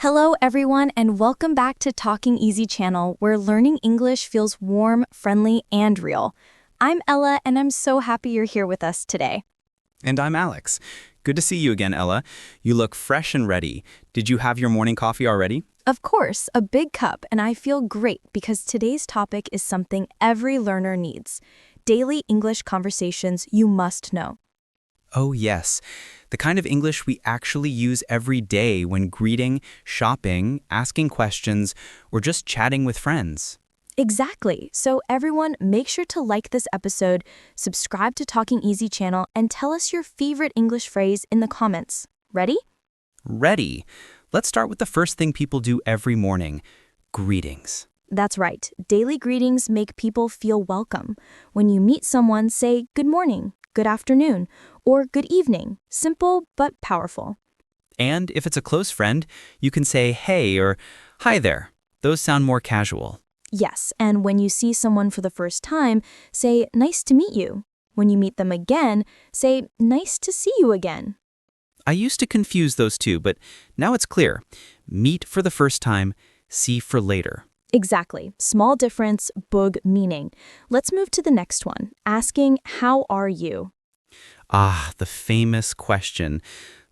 Hello, everyone, and welcome back to Talking Easy channel, where learning English feels warm, friendly, and real. I'm Ella, and I'm so happy you're here with us today. And I'm Alex. Good to see you again, Ella. You look fresh and ready. Did you have your morning coffee already? Of course, a big cup, and I feel great because today's topic is something every learner needs. Daily English conversations you must know. Oh, yes. The kind of English we actually use every day when greeting, shopping, asking questions, or just chatting with friends. Exactly. So everyone, make sure to like this episode, subscribe to Talking Easy channel, and tell us your favorite English phrase in the comments. Ready? Ready. Let's start with the first thing people do every morning, greetings. That's right. Daily greetings make people feel welcome. When you meet someone, say good morning, good afternoon, or good evening. Simple but powerful. And if it's a close friend, you can say hey or hi there. Those sound more casual. Yes, and when you see someone for the first time, say nice to meet you. When you meet them again, say nice to see you again. I used to confuse those two, but now it's clear. Meet for the first time, see for later. Exactly. Small difference, big meaning. Let's move to the next one, asking how are you? Ah, the famous question.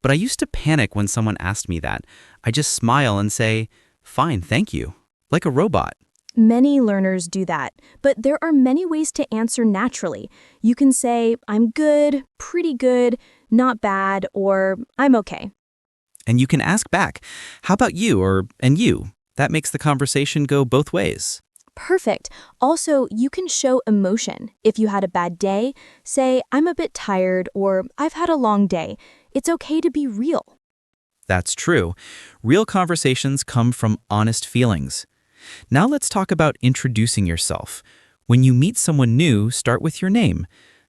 But I used to panic when someone asked me that. I just smile and say, fine, thank you. Like a robot. Many learners do that, but there are many ways to answer naturally. You can say, I'm good, pretty good, not bad, or I'm okay. And you can ask back, how about you or and you? That makes the conversation go both ways. Perfect. Also, you can show emotion. If you had a bad day, say, I'm a bit tired, or I've had a long day. It's okay to be real. That's true. Real conversations come from honest feelings. Now let's talk about introducing yourself. When you meet someone new, start with your name.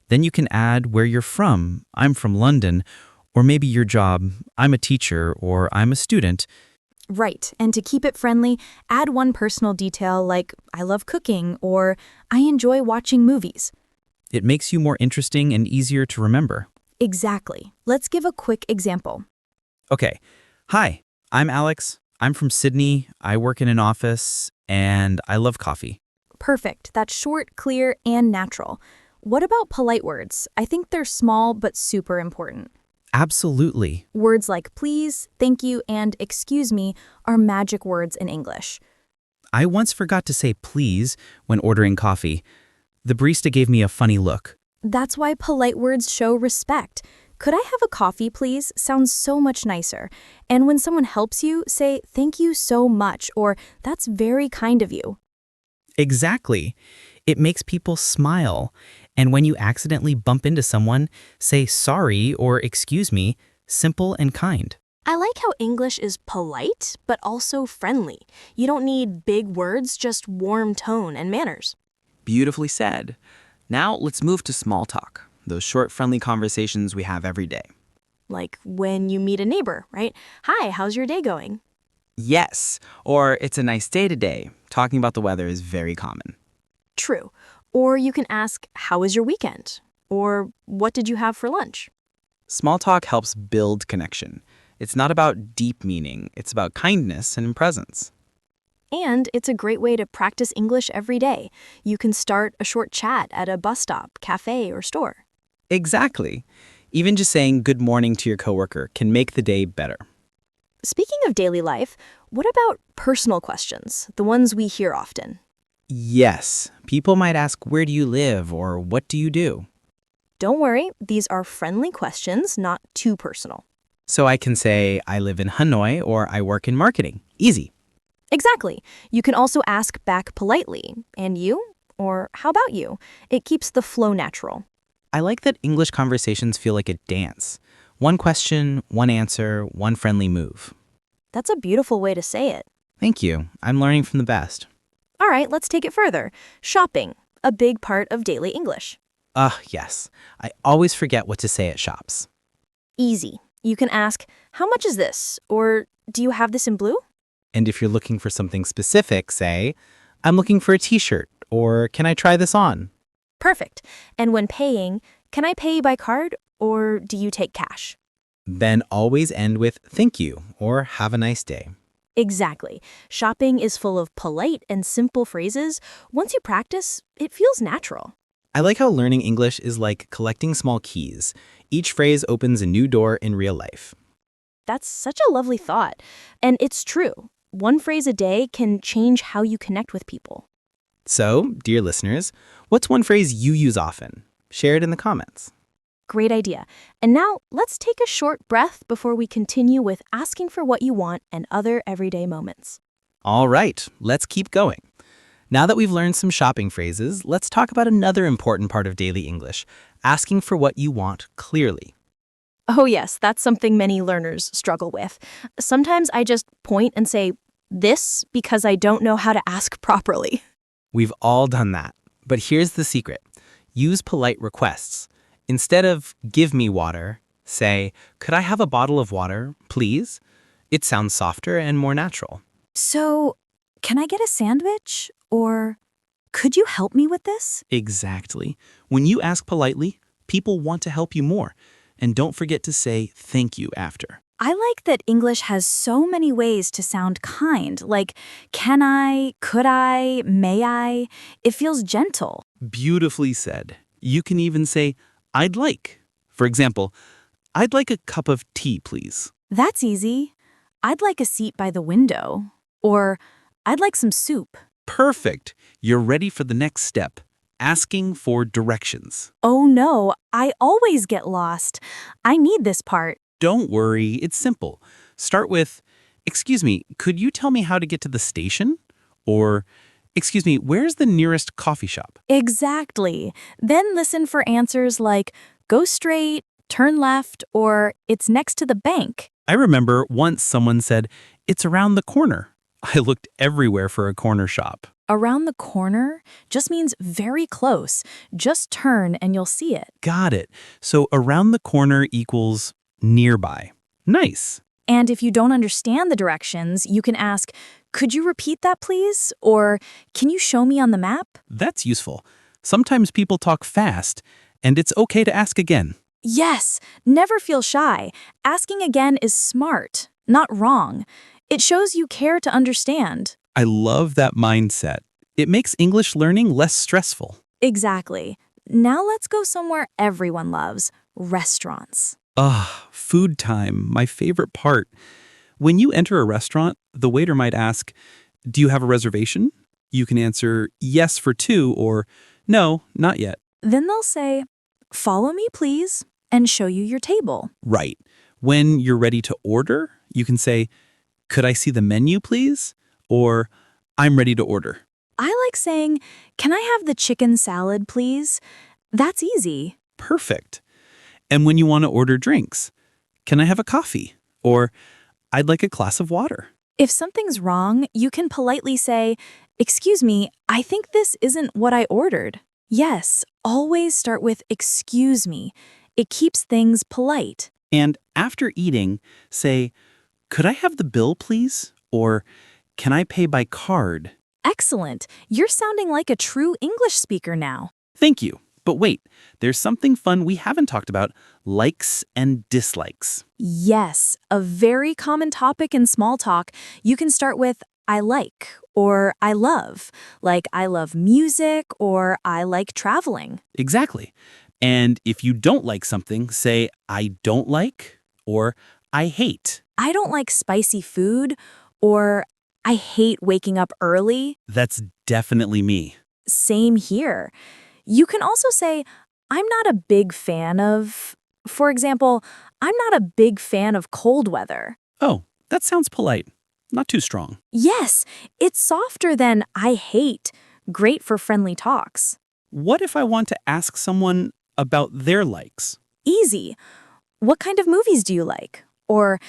Then you can add where you're from. I'm from London. Or maybe your job. I'm a teacher or I'm a student. Right, and to keep it friendly, add one personal detail like, I love cooking, or I enjoy watching movies. It makes you more interesting and easier to remember. Exactly. Let's give a quick example. Okay. Hi, I'm Alex. I'm from Sydney. I work in an office and I love coffee. Perfect. That's short, clear, and natural. What about polite words? I think they're small but super important. Absolutely. Words like please, thank you, and excuse me are magic words in English. I once forgot to say please when ordering coffee. The barista gave me a funny look. That's why polite words show respect. Could I have a coffee, please? Sounds so much nicer. And when someone helps you, say thank you so much, or that's very kind of you. Exactly. It makes people smile. And when you accidentally bump into someone, say sorry or excuse me, simple and kind. I like how English is polite, but also friendly. You don't need big words, just warm tone and manners. Beautifully said. Now let's move to small talk, those short, friendly conversations we have every day. Like when you meet a neighbor, right? Hi, how's your day going? Yes, or it's a nice day today. Talking about the weather is very common. True. Or you can ask, how was your weekend? Or what did you have for lunch? Small talk helps build connection. It's not about deep meaning, it's about kindness and presence. And it's a great way to practice English every day. You can start a short chat at a bus stop, cafe, or store. Exactly. Even just saying good morning to your coworker can make the day better. Speaking of daily life, what about personal questions, the ones we hear often? Yes, people might ask, where do you live or what do you do? Don't worry, these are friendly questions, not too personal. So I can say, I live in Hanoi or I work in marketing. Easy. Exactly. You can also ask back politely, and you? Or how about you? It keeps the flow natural. I like that English conversations feel like a dance. One question, one answer, one friendly move. That's a beautiful way to say it. Thank you. I'm learning from the best. All right, let's take it further. Shopping, a big part of daily English. Yes. I always forget what to say at shops. Easy. You can ask, how much is this? Or do you have this in blue? And if you're looking for something specific, say, I'm looking for a t-shirt, or can I try this on? Perfect. And when paying, can I pay by card or do you take cash? Then always end with thank you or have a nice day. Exactly. Shopping is full of polite and simple phrases. Once you practice, it feels natural. I like how learning English is like collecting small keys. Each phrase opens a new door in real life. That's such a lovely thought. And it's true. One phrase a day can change how you connect with people. So, dear listeners, what's one phrase you use often? Share it in the comments. Great idea. And now let's take a short breath before we continue with asking for what you want and other everyday moments. All right, let's keep going. Now that we've learned some shopping phrases, let's talk about another important part of daily English, asking for what you want clearly. Oh, yes, that's something many learners struggle with. Sometimes I just point and say, this, because I don't know how to ask properly. We've all done that. But here's the secret. Use polite requests. Instead of give me water, say, could I have a bottle of water, please? It sounds softer and more natural. So, can I get a sandwich? Or, could you help me with this? Exactly. When you ask politely, people want to help you more. And don't forget to say thank you after. I like that English has so many ways to sound kind, like can I, could I, may I? It feels gentle. Beautifully said. You can even say, I'd like. For example, I'd like a cup of tea, please. That's easy. I'd like a seat by the window. Or, I'd like some soup. Perfect. You're ready for the next step, asking for directions. Oh no, I always get lost. I need this part. Don't worry, it's simple. Start with, excuse me, could you tell me how to get to the station? Or, excuse me, where's the nearest coffee shop? Exactly. Then listen for answers like go straight, turn left, or it's next to the bank. I remember once someone said, it's around the corner. I looked everywhere for a corner shop. Around the corner just means very close. Just turn and you'll see it. Got it. So around the corner equals nearby. Nice. And if you don't understand the directions, you can ask, could you repeat that please? Or can you show me on the map? That's useful. Sometimes people talk fast, and it's okay to ask again. Yes, never feel shy. Asking again is smart, not wrong. It shows you care to understand. I love that mindset. It makes English learning less stressful. Exactly. Now let's go somewhere everyone loves, restaurants. Food time, my favorite part. When you enter a restaurant, the waiter might ask, do you have a reservation? You can answer yes for two or no, not yet. Then they'll say, follow me please, and show you your table. Right. When you're ready to order, you can say, could I see the menu, please? Or, I'm ready to order. I like saying, can I have the chicken salad, please? That's easy. Perfect. And when you want to order drinks, can I have a coffee? Or, I'd like a glass of water. If something's wrong, you can politely say, excuse me, I think this isn't what I ordered. Yes, always start with excuse me. It keeps things polite. And after eating, say, could I have the bill, please? Or, can I pay by card? Excellent. You're sounding like a true English speaker now. Thank you. But wait, there's something fun we haven't talked about, likes and dislikes. Yes, a very common topic in small talk. You can start with I like or I love, like I love music or I like traveling. Exactly. And if you don't like something, say, I don't like or I hate. I don't like spicy food or I hate waking up early. That's definitely me. Same here. You can also say, I'm not a big fan of, for example, I'm not a big fan of cold weather. Oh, that sounds polite. Not too strong. Yes, it's softer than I hate. Great for friendly talks. What if I want to ask someone about their likes? Easy. What kind of movies do you like? Or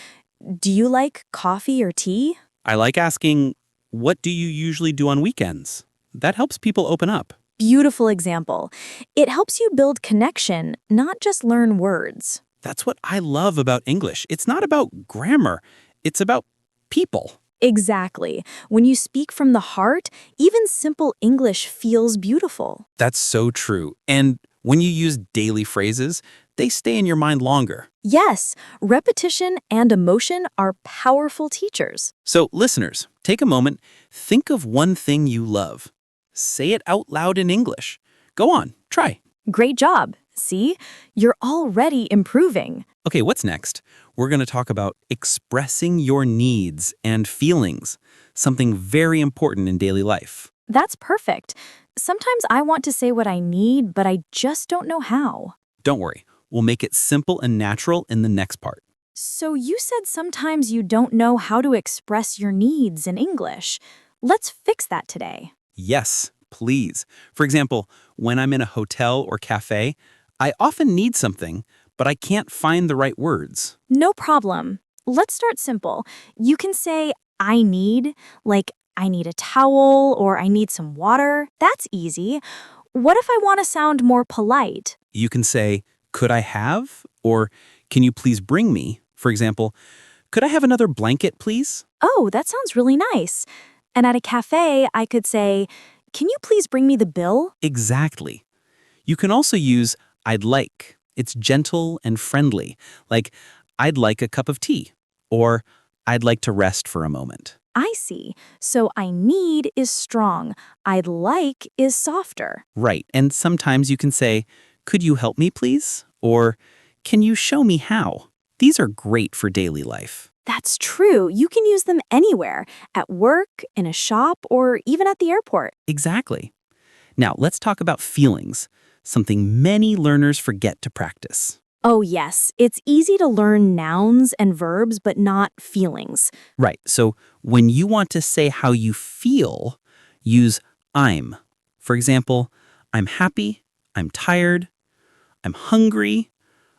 do you like coffee or tea? I like asking, what do you usually do on weekends? That helps people open up. Beautiful example. It helps you build connection, not just learn words. That's what I love about English. It's not about grammar. It's about people. Exactly. When you speak from the heart, even simple English feels beautiful. That's so true. And When you use daily phrases, they stay in your mind longer. Yes, repetition and emotion are powerful teachers. So, listeners, take a moment, think of one thing you love. Say it out loud in English. Go on, try. Great job. See, you're already improving. Okay, what's next? We're going to talk about expressing your needs and feelings, something very important in daily life. That's perfect. Sometimes I want to say what I need, but I just don't know how. Don't worry, we'll make it simple and natural in the next part. So you said sometimes you don't know how to express your needs in English. Let's fix that today. Yes, please. For example, when I'm in a hotel or cafe, I often need something, but I can't find the right words. No problem. Let's start simple. You can say, I need, like, I need a towel or I need some water. That's easy. What if I want to sound more polite? You can say, could I have? Or can you please bring me? For example, could I have another blanket, please? Oh, that sounds really nice. And at a cafe, I could say, can you please bring me the bill? Exactly. You can also use I'd like. It's gentle and friendly, like I'd like a cup of tea, or I'd like to rest for a moment. I see. So I need is strong. I'd like is softer. Right, and sometimes you can say, could you help me please? Or can you show me how? These are great for daily life. That's true. You can use them anywhere, at work, in a shop, or even at the airport. Exactly. Now, let's talk about feelings, something many learners forget to practice. Oh, yes. It's easy to learn nouns and verbs, but not feelings. Right, so when you want to say how you feel, use I'm. For example, I'm happy, I'm tired, I'm hungry,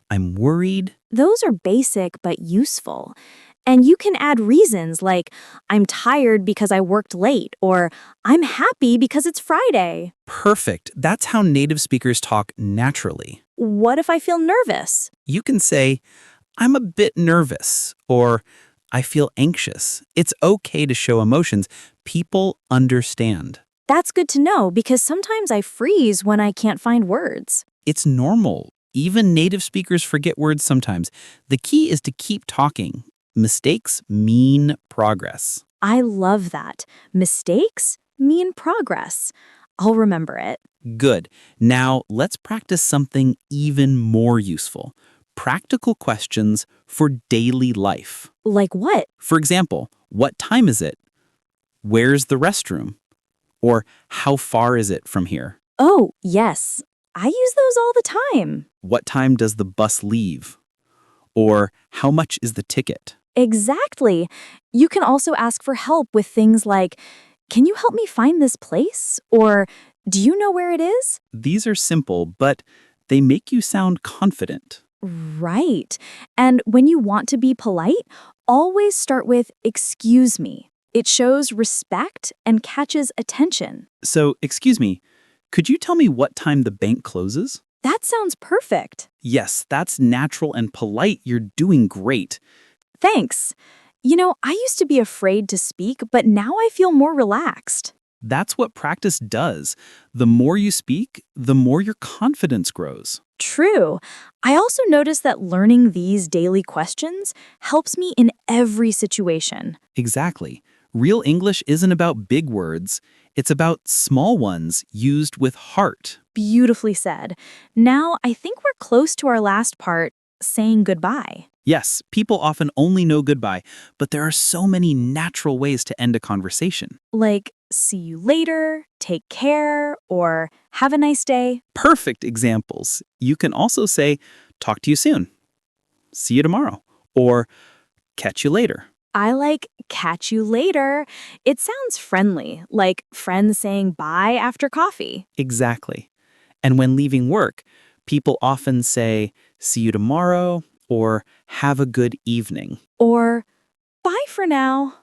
I'm worried. Those are basic but useful. And you can add reasons like, I'm tired because I worked late, or I'm happy because it's Friday. Perfect. That's how native speakers talk naturally. What if I feel nervous? You can say, I'm a bit nervous, or I feel anxious. It's okay to show emotions. People understand. That's good to know because sometimes I freeze when I can't find words. It's normal. Even native speakers forget words sometimes. The key is to keep talking. Mistakes mean progress. I love that. Mistakes mean progress. I'll remember it. Good. Now, let's practice something even more useful. Practical questions for daily life. Like what? For example, what time is it? Where's the restroom? Or how far is it from here? Oh, yes. I use those all the time. What time does the bus leave? Or how much is the ticket? Exactly. You can also ask for help with things like, can you help me find this place? Or do you know where it is? These are simple, but they make you sound confident. Right. And when you want to be polite, always start with, excuse me. It shows respect and catches attention. So, excuse me, could you tell me what time the bank closes? That sounds perfect. Yes, that's natural and polite. You're doing great. Thanks. You know, I used to be afraid to speak, but now I feel more relaxed. That's what practice does. The more you speak, the more your confidence grows. True. I also noticed that learning these daily questions helps me in every situation. Exactly. Real English isn't about big words. It's about small ones used with heart. Beautifully said. Now, I think we're close to our last part, saying goodbye. Yes, people often only know goodbye, but there are so many natural ways to end a conversation. Like, see you later, take care, or have a nice day. Perfect examples. You can also say, talk to you soon, see you tomorrow, or catch you later. I like catch you later. It sounds friendly, like friends saying bye after coffee. Exactly. And when leaving work, people often say, see you tomorrow, or have a good evening. Or bye for now.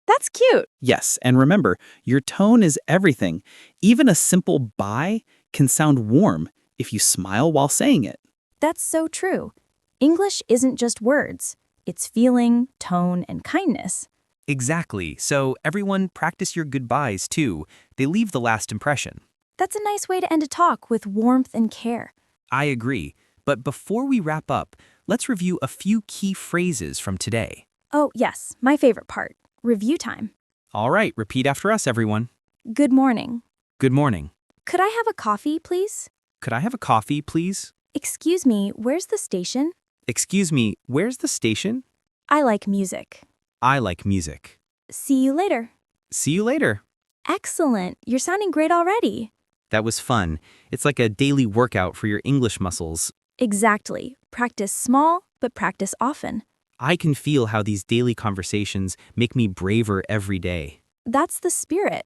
That's cute. Yes, and remember, your tone is everything. Even a simple bye can sound warm if you smile while saying it. That's so true. English isn't just words. It's feeling, tone, and kindness. Exactly. So everyone practice your goodbyes too. They leave the last impression. That's a nice way to end a talk with warmth and care. I agree. But before we wrap up, let's review a few key phrases from today. Oh, yes, my favorite part. Review time. All right, repeat after us, everyone. Good morning. Good morning. Could I have a coffee, please? Could I have a coffee, please? Excuse me, where's the station? Excuse me, where's the station? I like music. I like music. See you later. See you later. Excellent. You're sounding great already. That was fun. It's like a daily workout for your English muscles. Exactly. Practice small, but practice often. I can feel how these daily conversations make me braver every day. That's the spirit.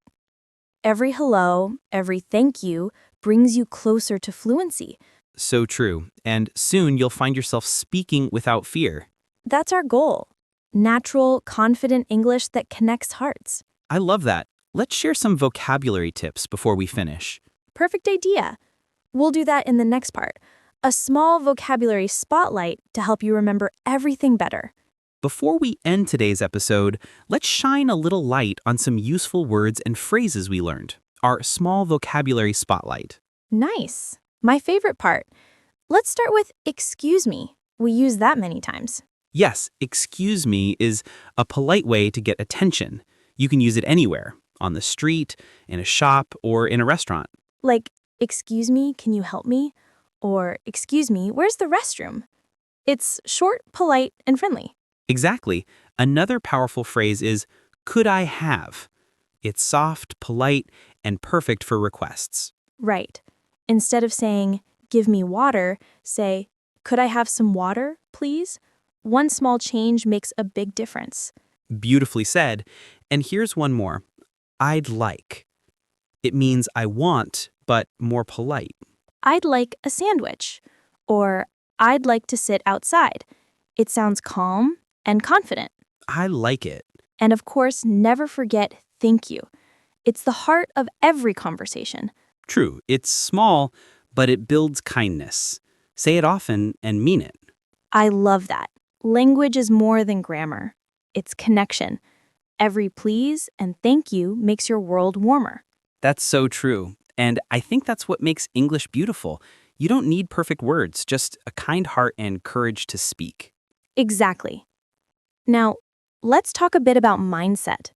Every hello, every thank you brings you closer to fluency. So true. And soon you'll find yourself speaking without fear. That's our goal. Natural, confident English that connects hearts. I love that. Let's share some vocabulary tips before we finish. Perfect idea. We'll do that in the next part. A small vocabulary spotlight to help you remember everything better. Before we end today's episode, let's shine a little light on some useful words and phrases we learned. Our small vocabulary spotlight. Nice. My favorite part. Let's start with excuse me. We use that many times. Yes, excuse me is a polite way to get attention. You can use it anywhere, on the street, in a shop, or in a restaurant. Like, excuse me, can you help me? Or, excuse me, where's the restroom? It's short, polite, and friendly. Exactly. Another powerful phrase is, could I have? It's soft, polite, and perfect for requests. Right. Instead of saying, give me water, say, could I have some water, please? One small change makes a big difference. Beautifully said. And here's one more. I'd like. It means I want, but more polite. I'd like a sandwich. Or, I'd like to sit outside. It sounds calm and confident. I like it. And of course, never forget thank you. It's the heart of every conversation. True, it's small, but it builds kindness. Say it often and mean it. I love that. Language is more than grammar. It's connection. Every please and thank you makes your world warmer. That's so true. And I think that's what makes English beautiful. You don't need perfect words, just a kind heart and courage to speak. Exactly. Now, let's talk a bit about mindset.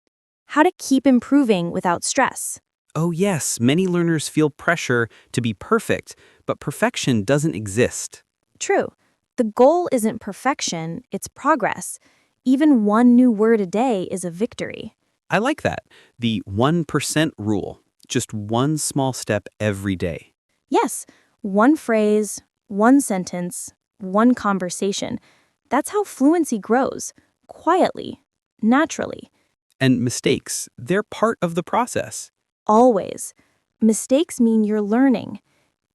How to keep improving without stress. Oh yes, many learners feel pressure to be perfect, but perfection doesn't exist. True. The goal isn't perfection, it's progress. Even one new word a day is a victory. I like that. The 1% rule. Just one small step every day. Yes, one phrase, one sentence, one conversation. That's how fluency grows, quietly, naturally. And mistakes, they're part of the process. Always. Mistakes mean you're learning.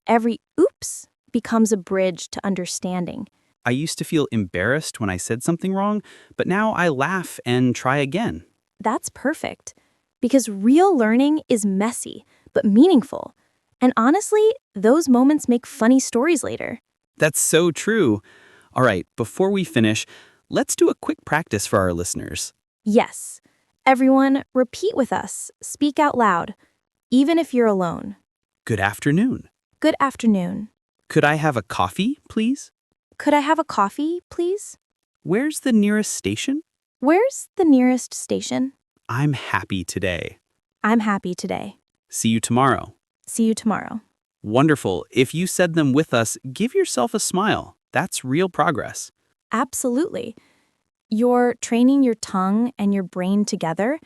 Every oops becomes a bridge to understanding. I used to feel embarrassed when I said something wrong, but now I laugh and try again. That's perfect. Because real learning is messy, but meaningful. And honestly, those moments make funny stories later. That's so true. All right, before we finish, let's do a quick practice for our listeners. Yes. Everyone, repeat with us. Speak out loud, even if you're alone. Good afternoon. Good afternoon. Could I have a coffee, please? Could I have a coffee, please? Where's the nearest station? Where's the nearest station? I'm happy today. I'm happy today. See you tomorrow. See you tomorrow. Wonderful. If you said them with us, give yourself a smile. That's real progress. Absolutely. You're training your tongue and your brain together,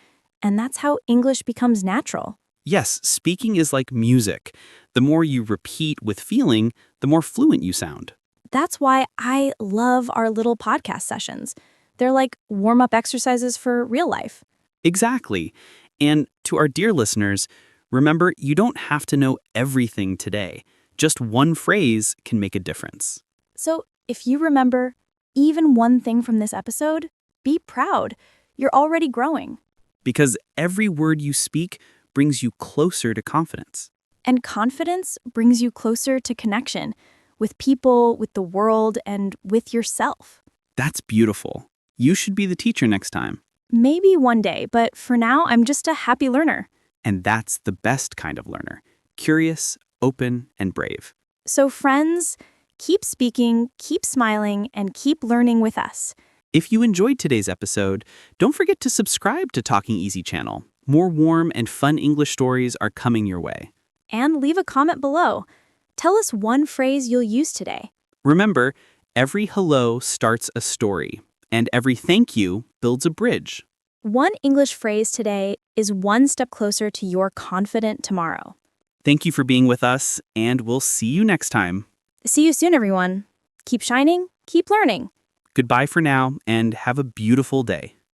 and that's how English becomes natural. Yes, speaking is like music. The more you repeat with feeling, the more fluent you sound. That's why I love our little podcast sessions. They're like warm-up exercises for real life. Exactly. And to our dear listeners, remember, you don't have to know everything today. Just one phrase can make a difference. So if you remember even one thing from this episode, be proud. You're already growing. Because every word you speak brings you closer to confidence. And confidence brings you closer to connection with people, with the world, and with yourself. That's beautiful. You should be the teacher next time. Maybe one day, but for now, I'm just a happy learner. And that's the best kind of learner. Curious, open, and brave. So, friends, keep speaking, keep smiling, and keep learning with us. If you enjoyed today's episode, don't forget to subscribe to Talking Easy channel. More warm and fun English stories are coming your way. And leave a comment below. Tell us one phrase you'll use today. Remember, every hello starts a story, and every thank you builds a bridge. One English phrase today is one step closer to your confident tomorrow. Thank you for being with us, and we'll see you next time. See you soon, everyone. Keep shining, keep learning. Goodbye for now, and have a beautiful day.